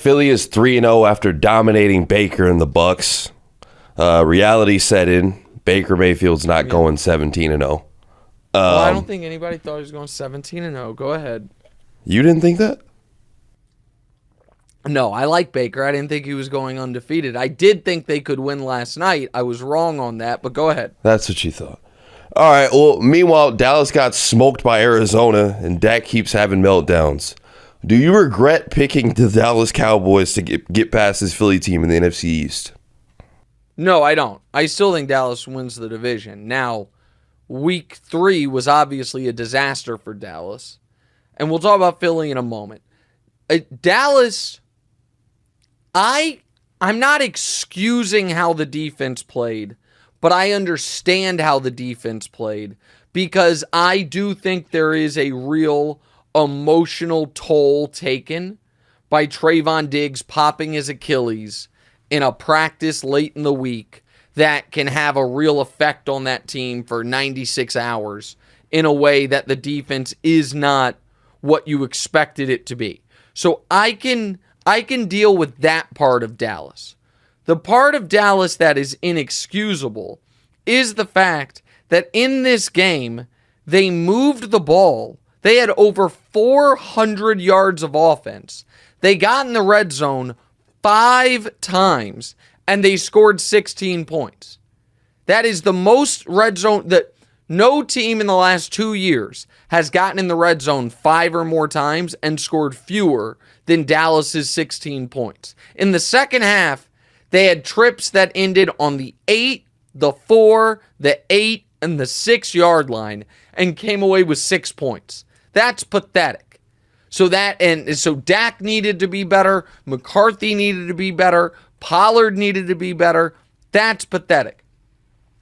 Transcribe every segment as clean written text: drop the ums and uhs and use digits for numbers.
Philly is 3-0 after dominating Baker and the Bucs. Reality set in. Baker Mayfield's not going 17-0. Well, I don't think anybody thought he was going 17-0. Go ahead. You didn't think that? No, I like Baker. I didn't think he was going undefeated. I did think they could win last night. I was wrong on that, but go ahead. That's what you thought. All right, well, meanwhile, Dallas got smoked by Arizona, and Dak keeps having meltdowns. Do you regret picking the Dallas Cowboys to get past this Philly team in the NFC East? No, I don't. I still think Dallas wins the division. Now, week 3 was obviously a disaster for Dallas, and we'll talk about Philly in a moment. Dallas, I'm not excusing how the defense played, but I understand how the defense played because I do think there is a real emotional toll taken by Trayvon Diggs popping his Achilles in a practice late in the week that can have a real effect on that team for 96 hours in a way that the defense is not what you expected it to be. So I can deal with that part of Dallas. The part of Dallas that is inexcusable is the fact that in this game, they moved the ball. They had over 400 yards of offense. They got in the red zone 5 times, and they scored 16 points. That is the most red zone that no team in the last 2 years has gotten in the red zone 5 or more times and scored fewer than Dallas's 16 points. In the second half, they had trips that ended on the 8, the 4, the 8, and the 6-yard line and came away with 6 points. That's pathetic. So Dak needed to be better. McCarthy needed to be better. Pollard needed to be better. That's pathetic.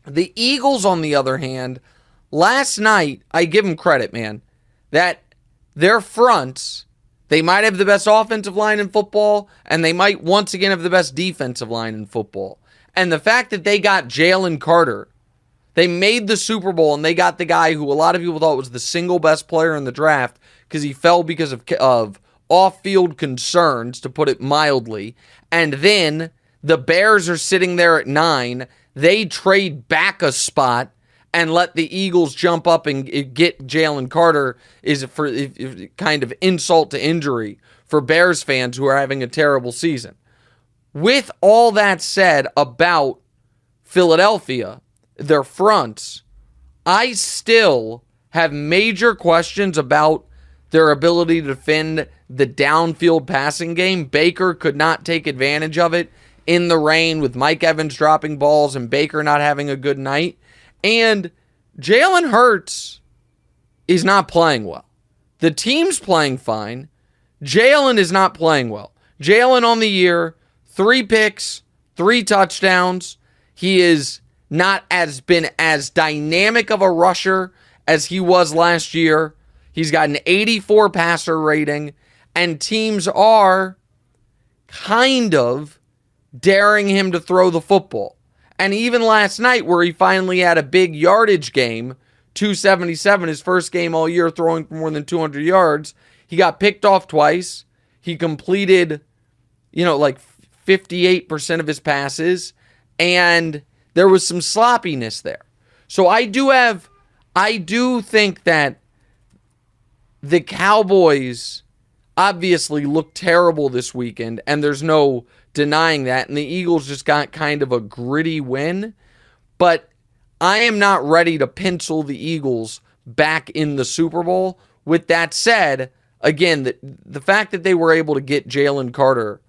The Eagles, on the other hand, last night, I give them credit, man, that their fronts, they might have the best offensive line in football, and they might once again have the best defensive line in football. And the fact that they got Jalen Carter, they made the Super Bowl, and they got the guy who a lot of people thought was the single best player in the draft because he fell because of off-field concerns, to put it mildly. And then the Bears are sitting there at 9. They trade back a spot and let the Eagles jump up and get Jalen Carter is for kind of insult to injury for Bears fans who are having a terrible season. With all that said about Philadelphia, their fronts, I still have major questions about their ability to defend the downfield passing game. Baker could not take advantage of it in the rain with Mike Evans dropping balls and Baker not having a good night. And Jalen Hurts is not playing well. The team's playing fine. Jalen is not playing well. Jalen on the year, 3 picks, 3 touchdowns. He is not been as dynamic of a rusher as he was last year. He's got an 84 passer rating, and teams are kind of daring him to throw the football. And even last night, where he finally had a big yardage game, 277, his first game all year throwing for more than 200 yards, he got picked off twice. He completed, like 58% of his passes, and there was some sloppiness there. So I do think that the Cowboys obviously looked terrible this weekend, and there's no denying that, and the Eagles just got kind of a gritty win, but I am not ready to pencil the Eagles back in the Super Bowl. With that said, again, the fact that they were able to get Jalen Carter,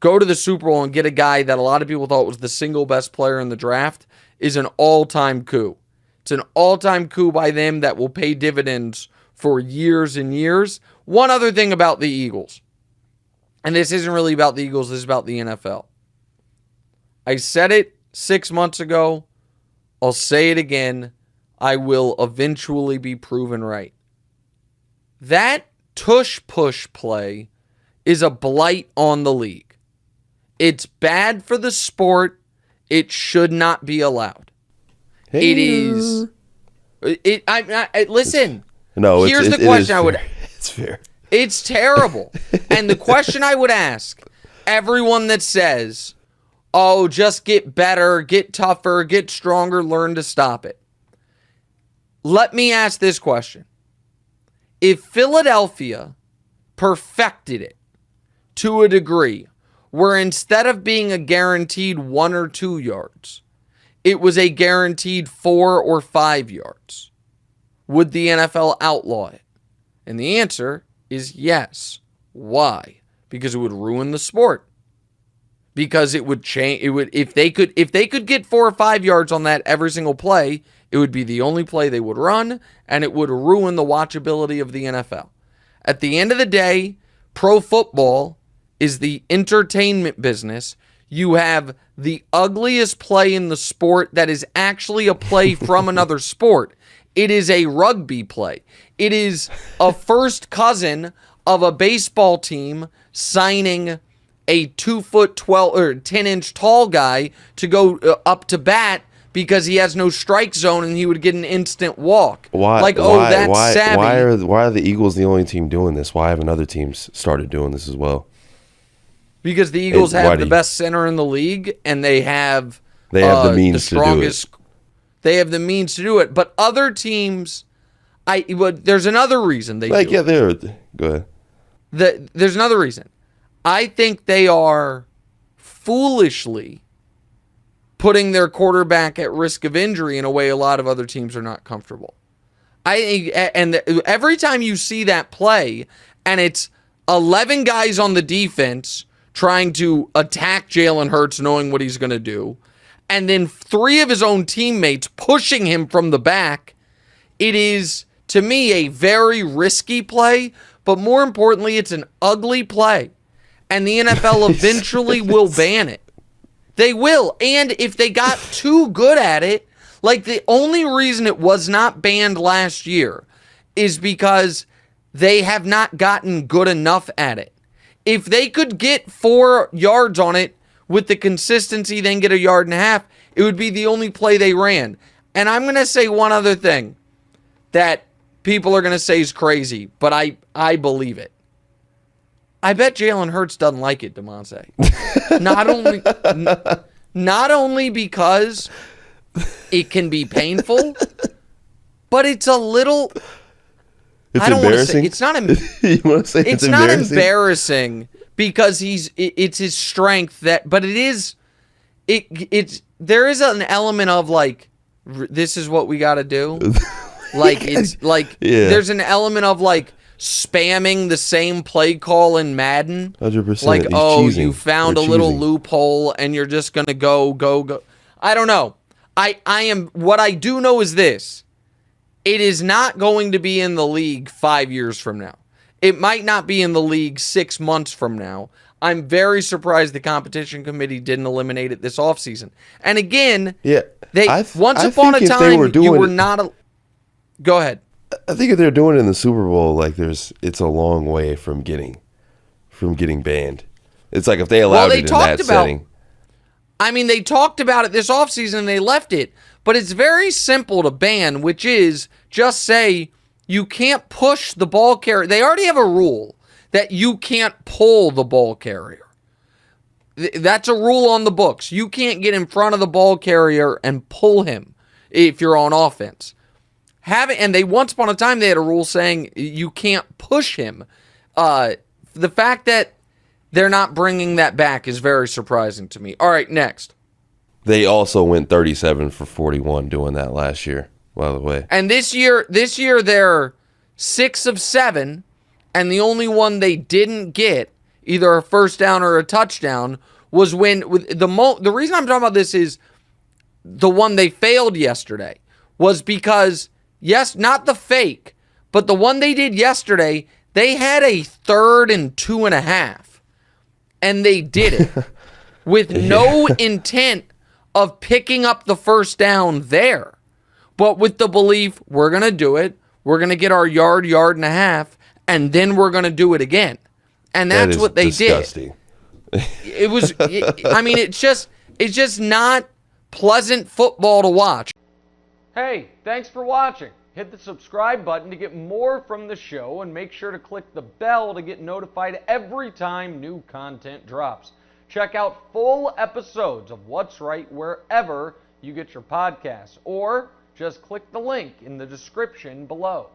go to the Super Bowl and get a guy that a lot of people thought was the single best player in the draft is an all-time coup. It's an all-time coup by them that will pay dividends for years and years. One other thing about the Eagles, and this isn't really about the Eagles, this is about the NFL. I said it 6 months ago. I'll say it again. I will eventually be proven right. That tush-push play is a blight on the league. It's bad for the sport. It should not be allowed. Hey. It is. Listen. No, here's the question I would. It's fair. It's terrible. And the question I would ask everyone that says, oh, just get better, get tougher, get stronger, learn to stop it. Let me ask this question. If Philadelphia perfected it to a degree where instead of being a guaranteed 1 or 2 yards, it was a guaranteed 4 or 5 yards, would the NFL outlaw it? And the answer is yes. Why? Because it would ruin the sport. Because it would change. It would if they could get 4 or 5 yards on that every single play, it would be the only play they would run, and it would ruin the watchability of the NFL. At the end of the day, pro football is the entertainment business. You have the ugliest play in the sport that is actually a play from another sport. It is a rugby play. It is a first cousin of a baseball team signing a 2'12" or 10-inch tall guy to go up to bat because he has no strike zone and he would get an instant walk. That's savvy. Why are the Eagles the only team doing this? Why haven't other teams started doing this as well? Because the Eagles have the best center in the league, and they have the means to do it. They have the means to do it. But other teams, there's another reason they do it. Go ahead. There's another reason. I think they are foolishly putting their quarterback at risk of injury in a way a lot of other teams are not comfortable. Every time you see that play, and it's 11 guys on the defense trying to attack Jalen Hurts, knowing what he's going to do, and then 3 of his own teammates pushing him from the back, it is, to me, a very risky play, but more importantly, it's an ugly play. And the NFL eventually will ban it. They will. And if they got too good at it, like the only reason it was not banned last year is because they have not gotten good enough at it. If they could get 4 yards on it with the consistency, then get 1.5 yards, it would be the only play they ran. And I'm going to say one other thing that people are going to say is crazy, but I believe it. I bet Jalen Hurts doesn't like it, Damonza. Not only because it can be painful, but it's a little. It's embarrassing. It's not. You want to say it's not embarrassing because it's his strength but it is. There is an element of like, this is what we got to do. Like it's like there's an element of like spamming the same play call in Madden. 100%. Like, you found a little loophole and you're just going to go. I don't know. What I do know is this. It is not going to be in the league 5 years from now. It might not be in the league 6 months from now. I'm very surprised the competition committee didn't eliminate it this offseason. And again, once upon a time, you were not. Go ahead. I think if they're doing it in the Super Bowl, like it's a long way from getting banned. It's like if they allowed it in that setting. I mean, they talked about it this offseason and they left it, but it's very simple to ban, which is just say you can't push the ball carrier. They already have a rule that you can't pull the ball carrier. That's a rule on the books. You can't get in front of the ball carrier and pull him if you're on offense. And once upon a time they had a rule saying you can't push him. The fact that they're not bringing that back is very surprising to me. All right, next. They also went 37 for 41 doing that last year, by the way. And this year they're 6 of 7, and the only one they didn't get, either a first down or a touchdown, was when the reason I'm talking about this is the one they failed yesterday was because. Yes, not the fake, but the one they did yesterday, they had a 3rd and 2.5, and they did it with no intent of picking up the first down there, but with the belief we're going to do it, we're going to get our yard and a half, and then we're going to do it again. And that's what they disgusting. Did. It was, it's just not pleasant football to watch. Hey, thanks for watching. Hit the subscribe button to get more from the show, and make sure to click the bell to get notified every time new content drops. Check out full episodes of What's Right wherever you get your podcasts, or just click the link in the description below.